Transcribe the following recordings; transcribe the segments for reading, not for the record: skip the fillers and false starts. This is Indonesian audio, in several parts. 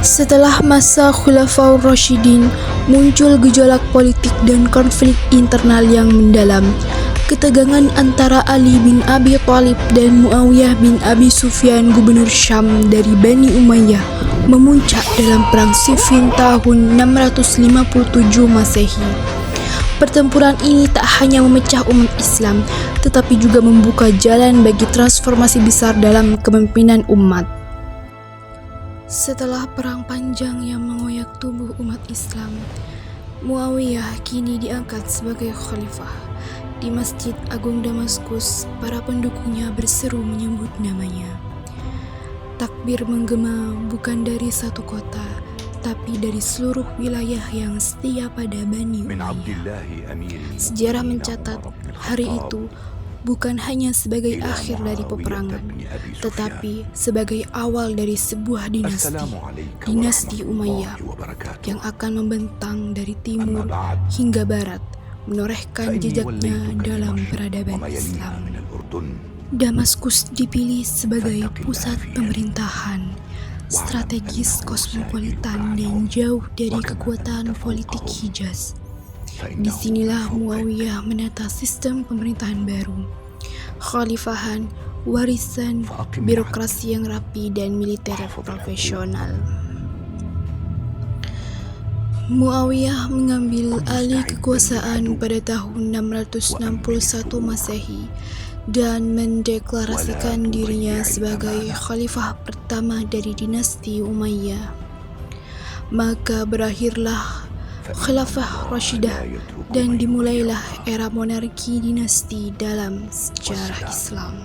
Setelah masa Khulafaur Rasyidin, muncul gejolak politik dan konflik internal yang mendalam. Ketegangan antara Ali bin Abi Thalib dan Muawiyah bin Abi Sufyan, gubernur Syam dari Bani Umayyah, memuncak dalam Perang Siffin tahun 657 Masehi. Pertempuran ini tak hanya memecah umat Islam, tetapi juga membuka jalan bagi transformasi besar dalam kepemimpinan umat. Setelah perang panjang yang mengoyak tubuh umat Islam, Muawiyah kini diangkat sebagai khalifah. Di Masjid Agung Damaskus, para pendukungnya berseru menyebut namanya. Takbir menggema bukan dari satu kota, tapi dari seluruh wilayah yang setia pada Bani Umayyah. Sejarah mencatat hari itu bukan hanya sebagai akhir dari peperangan, tetapi sebagai awal dari sebuah dinasti Umayyah yang akan membentang dari timur hingga barat, menorehkan jejaknya dalam peradaban Islam. Damaskus dipilih sebagai pusat pemerintahan strategis kosmopolitan dan jauh dari kekuatan politik Hijaz. Disinilah Muawiyah menata sistem pemerintahan baru, khalifahan, warisan birokrasi yang rapi dan militer profesional. Muawiyah mengambil alih kekuasaan pada tahun 661 Masehi dan mendeklarasikan dirinya sebagai khalifah pertama dari dinasti Umayyah. Maka berakhirlah Khilafah Rashidah dan dimulailah era monarki dinasti dalam sejarah Islam.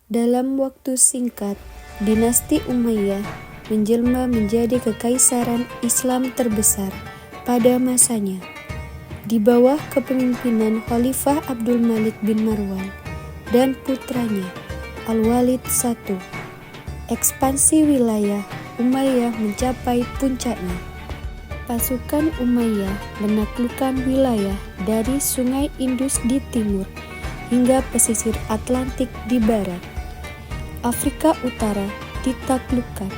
Dalam waktu singkat, dinasti Umayyah menjelma menjadi kekaisaran Islam terbesar pada masanya. Di bawah kepemimpinan Khalifah Abdul Malik bin Marwan dan putranya Al-Walid I, ekspansi wilayah Umayyah mencapai puncaknya. Pasukan Umayyah menaklukkan wilayah dari Sungai Indus di timur hingga pesisir Atlantik di barat. Afrika Utara ditaklukkan.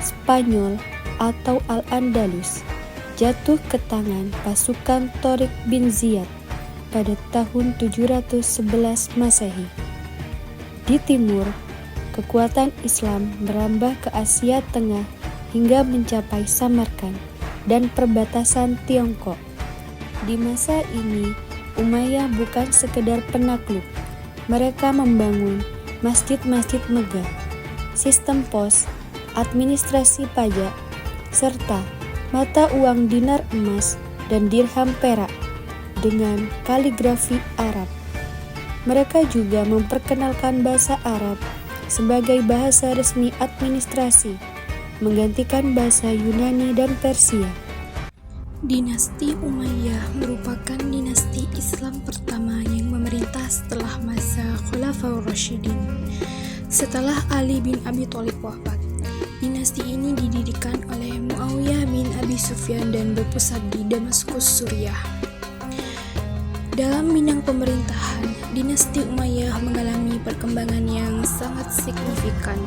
Spanyol atau Al-Andalus jatuh ke tangan pasukan Tariq bin Ziyad pada tahun 711 Masehi. Di timur, kekuatan Islam merambah ke Asia Tengah hingga mencapai Samarkand dan perbatasan Tiongkok. Di masa ini, Umayyah bukan sekedar penakluk. Mereka membangun masjid-masjid megah, sistem pos, administrasi pajak, serta mata uang dinar emas dan dirham perak dengan kaligrafi Arab. Mereka juga memperkenalkan bahasa Arab sebagai bahasa resmi administrasi, menggantikan bahasa Yunani dan Persia. Dinasti Umayyah merupakan dinasti Islam pertama yang memerintah setelah masa Khulafaur Rasyidin. Setelah Ali bin Abi Thalib wafat, dinasti ini didirikan oleh Muawiyah bin Abi Sufyan dan berpusat di Damaskus, Suriah. Dalam bidang pemerintahan, dinasti Umayyah mengalami perkembangan yang sangat signifikan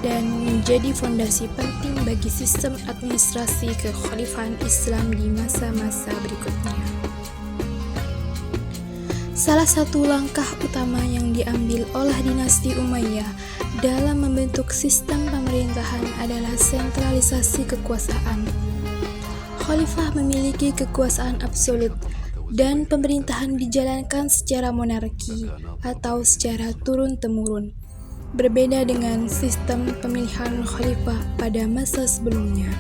dan menjadi fondasi penting bagi sistem administrasi kekhalifahan Islam di masa-masa berikutnya. Salah satu langkah utama yang diambil oleh dinasti Umayyah dalam membentuk sistem pemerintahan adalah sentralisasi kekuasaan. Khalifah memiliki kekuasaan absolut dan pemerintahan dijalankan secara monarki atau secara turun-temurun, berbeda dengan sistem pemilihan khalifah pada masa sebelumnya.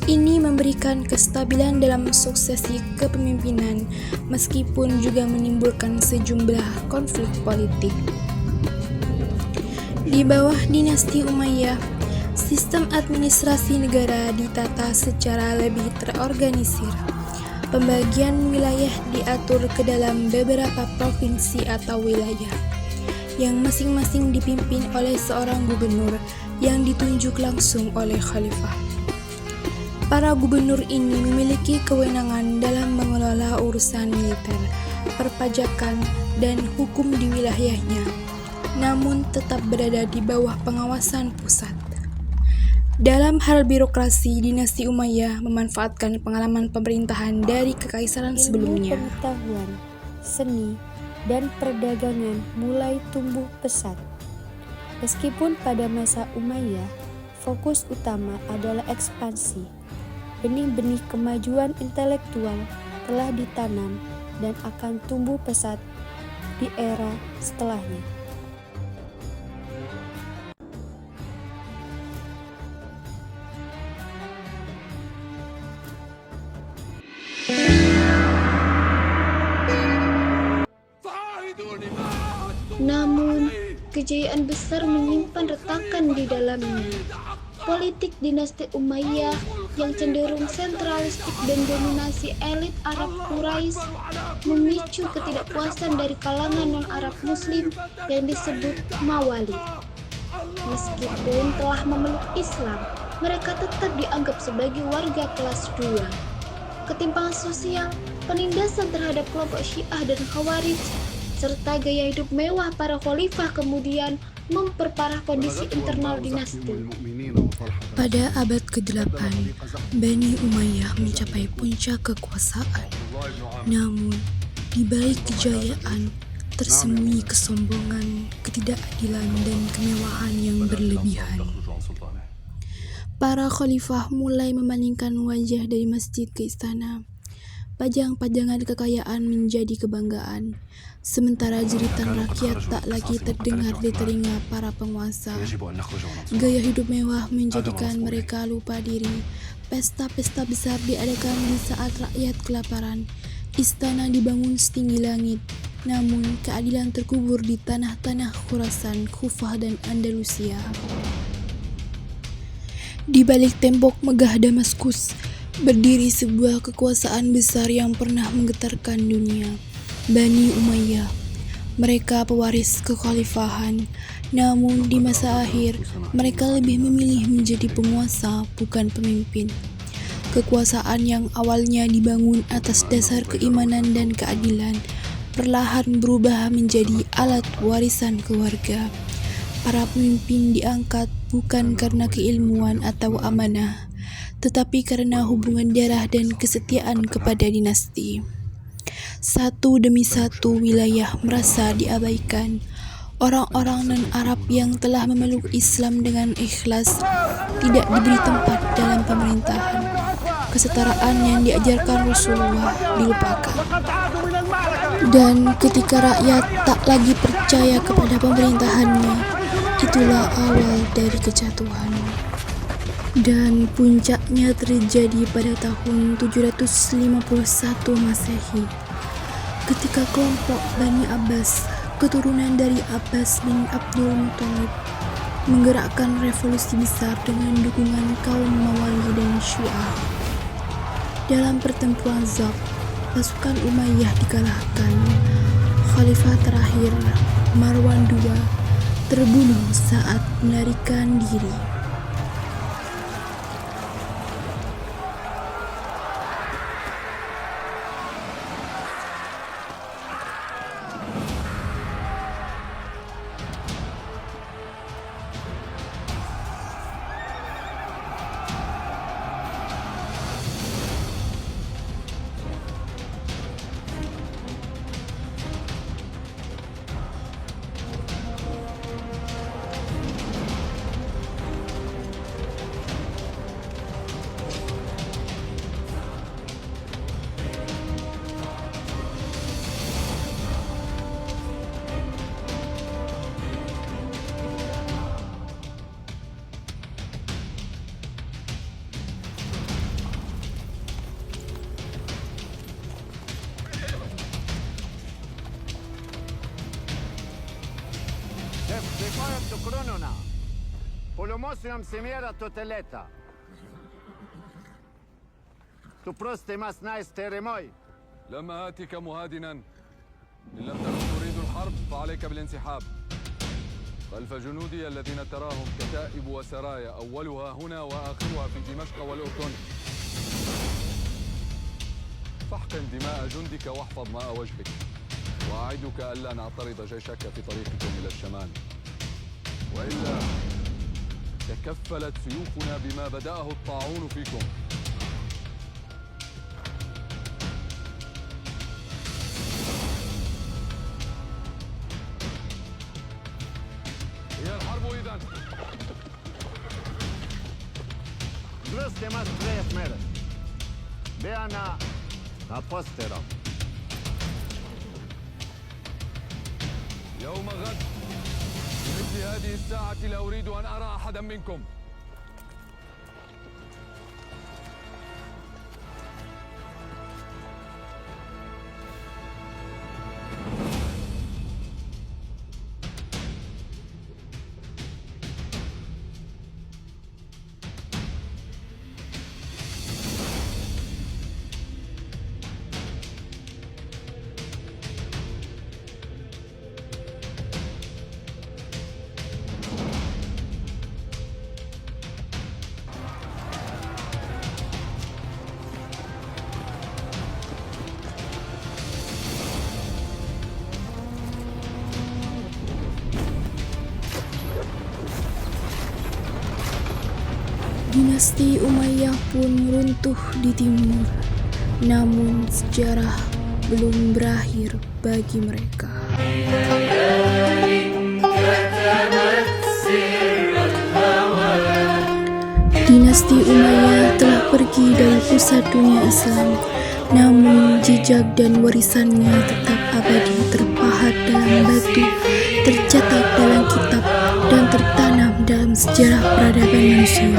Ini memberikan kestabilan dalam suksesi kepemimpinan meskipun juga menimbulkan sejumlah konflik politik. Di bawah dinasti Umayyah, sistem administrasi negara ditata secara lebih terorganisir. Pembagian wilayah diatur ke dalam beberapa provinsi atau wilayah, yang masing-masing dipimpin oleh seorang gubernur yang ditunjuk langsung oleh khalifah. Para gubernur ini memiliki kewenangan dalam mengelola mengelola urusan militer, perpajakan, dan hukum di wilayahnya, namun tetap berada di bawah pengawasan pusat. Dalam hal birokrasi, dinasti Umayyah memanfaatkan pengalaman pemerintahan dari kekaisaran sebelumnya. Ilmu pengetahuan, seni, dan perdagangan mulai tumbuh pesat. Meskipun pada masa Umayyah, fokus utama adalah ekspansi, benih-benih kemajuan intelektual telah ditanam dan akan tumbuh pesat di era setelahnya. Namun, kejayaan besar menyimpan retakan di dalamnya. Politik dinasti Umayyah yang cenderung sentralistik dan dominasi elit Arab Quraisy memicu ketidakpuasan dari kalangan non-Arab Muslim yang disebut Mawali. Meskipun telah memeluk Islam, mereka tetap dianggap sebagai warga kelas 2. Ketimpangan sosial, penindasan terhadap kelompok Syiah dan Khawarij, serta gaya hidup mewah para khalifah kemudian memperparah kondisi internal dinasti. Pada abad ke-8, Bani Umayyah mencapai puncak kekuasaan. Namun, di balik kejayaan, tersembunyi kesombongan, ketidakadilan, dan kemewahan yang berlebihan. Para khalifah mulai memalingkan wajah dari masjid ke istana. Pajang-pajangan kekayaan menjadi kebanggaan, sementara jeritan rakyat tak lagi terdengar di telinga para penguasa. Gaya hidup mewah menjadikan mereka lupa diri. Pesta-pesta besar diadakan di saat rakyat kelaparan. Istana dibangun setinggi langit, namun keadilan terkubur di tanah-tanah Khurasan, Kufah, dan Andalusia. Di balik tembok megah Damaskus, berdiri sebuah kekuasaan besar yang pernah menggetarkan dunia, Bani Umayyah. Mereka pewaris kekhalifahan, namun di masa akhir mereka lebih memilih menjadi penguasa, bukan pemimpin. Kekuasaan yang awalnya dibangun atas dasar keimanan dan keadilan, perlahan berubah menjadi alat warisan keluarga. Para pemimpin diangkat bukan karena keilmuan atau amanah, tetapi karena hubungan darah dan kesetiaan kepada dinasti. Satu demi satu wilayah merasa diabaikan. Orang-orang non-Arab yang telah memeluk Islam dengan ikhlas tidak diberi tempat dalam pemerintahan. Kesetaraan yang diajarkan Rasulullah dilupakan. Dan ketika rakyat tak lagi percaya kepada pemerintahannya, itulah awal dari kejatuhan. Dan puncaknya terjadi pada tahun 751 Masehi, ketika kelompok Bani Abbas, keturunan dari Abbas bin Abdul Muthalib, menggerakkan revolusi besar dengan dukungan kaum Mawali dan Syiah. Dalam pertempuran Zab, pasukan Umayyah dikalahkan. Khalifah terakhir, Marwan II, terbunuh saat melarikan diri. Κρονονα. Πολεμόσιον σημεία το τελέτα. Tu proste mas nais teremoi. لم آتك مهادنا. إن لم تكن تريد الحرب فعليك بالانسحاب. خلف جنودي الذين تراهم كتائب وسرايا أولها هنا وآخرها في دمشق والأردن. فاحقن دماء جندك واحفظ ماء وجهك، وأعدك ألا نعترض جيشك في طريقكم إلى الشمال، وإلا تكفلت سيوفنا بما بدأه الطاعون فيكم. هي الحرب إذن. Grăste mas trejet mere. Beana apostero. يوم غد في مثل هذه الساعة لا أريد أن أرى أحدا منكم. Dinasti Umayyah pun runtuh di timur, namun sejarah belum berakhir bagi mereka. Dinasti Umayyah telah pergi dari pusat dunia Islam, namun jejak dan warisannya tetap abadi, terpahat dalam batu, tercatat dalam kitab, dan tertanam dalam sejarah peradaban manusia.